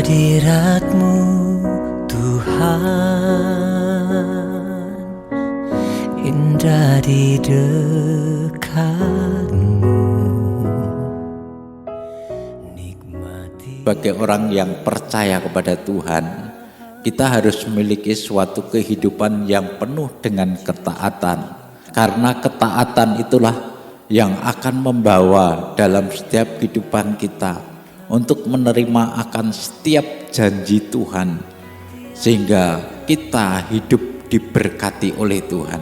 hadirat-Mu Tuhan, indah di dekat-Mu. Sebagai orang yang percaya kepada Tuhan, kita harus memiliki suatu kehidupan yang penuh dengan ketaatan. Karena ketaatan itulah yang akan membawa dalam setiap kehidupan kita untuk menerima akan setiap janji Tuhan, sehingga kita hidup diberkati oleh Tuhan.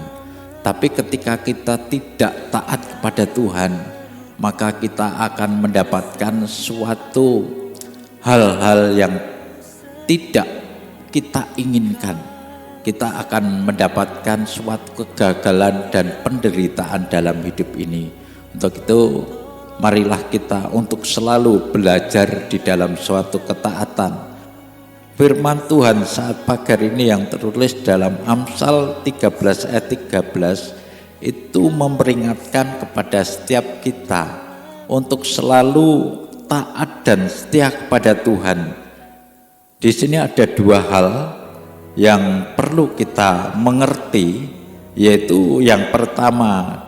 Tapi ketika kita tidak taat kepada Tuhan, maka kita akan mendapatkan suatu hal-hal yang tidak kita inginkan. Kita akan mendapatkan suatu kegagalan dan penderitaan dalam hidup ini. Untuk itu, marilah kita untuk selalu belajar di dalam suatu ketaatan. Firman Tuhan saat pagi ini yang tertulis dalam Amsal 13 ayat 13 itu memperingatkan kepada setiap kita untuk selalu taat dan setia kepada Tuhan. Di sini ada dua hal yang perlu kita mengerti, yaitu yang pertama,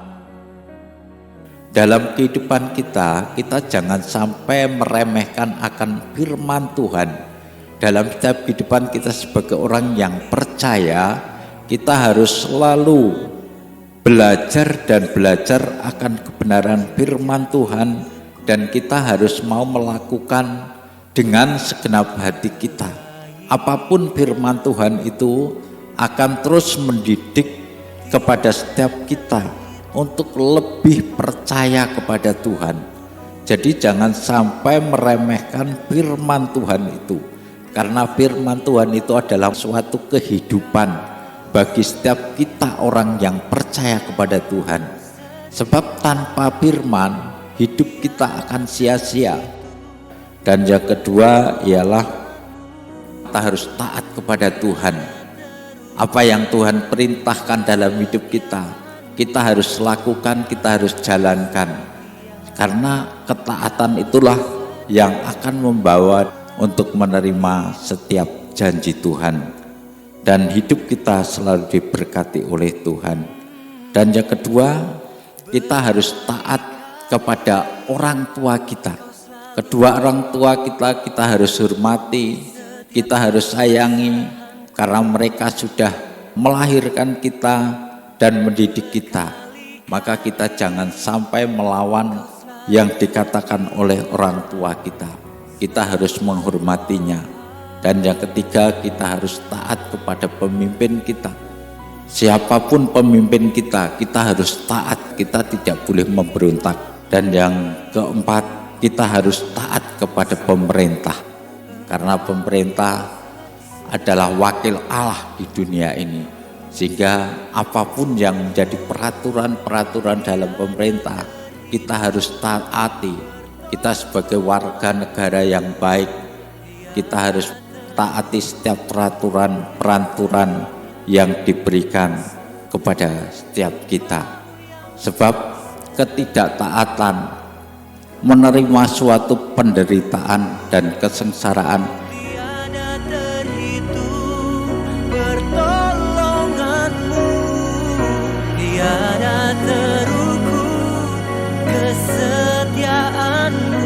dalam kehidupan kita jangan sampai meremehkan akan firman Tuhan. Dalam setiap kehidupan kita sebagai orang yang percaya, kita harus selalu belajar akan kebenaran firman Tuhan, dan kita harus mau melakukan dengan segenap hati kita. Apapun firman Tuhan itu akan terus mendidik kepada setiap kita untuk lebih percaya kepada Tuhan. Jadi jangan sampai meremehkan firman Tuhan itu, karena firman Tuhan itu adalah suatu kehidupan bagi setiap kita orang yang percaya kepada Tuhan. Sebab tanpa firman hidup kita akan sia-sia. Dan yang kedua ialah kita harus taat kepada Tuhan. Apa yang Tuhan perintahkan dalam hidup kita harus lakukan, kita harus jalankan. Karena ketaatan itulah yang akan membawa untuk menerima setiap janji Tuhan. Dan hidup kita selalu diberkati oleh Tuhan. Dan yang kedua, kita harus taat kepada orang tua kita. Kedua orang tua kita harus hormati, kita harus sayangi, karena mereka sudah melahirkan kita dan mendidik kita. Maka kita jangan sampai melawan yang dikatakan oleh orang tua kita. Kita harus menghormatinya. Dan yang ketiga, kita harus taat kepada pemimpin kita. Siapapun pemimpin kita harus taat, kita tidak boleh memberontak. Dan yang keempat, kita harus taat kepada pemerintah, karena pemerintah adalah wakil Allah di dunia ini. Sehingga apapun yang menjadi peraturan-peraturan dalam pemerintah, kita harus taati. Kita sebagai warga negara yang baik, kita harus taati setiap peraturan yang diberikan kepada setiap kita. Sebab ketidaktaatan menerima suatu penderitaan dan kesengsaraan. Tiada terhitung pertolongan-Mu, tiada terukur kesetiaan-Mu.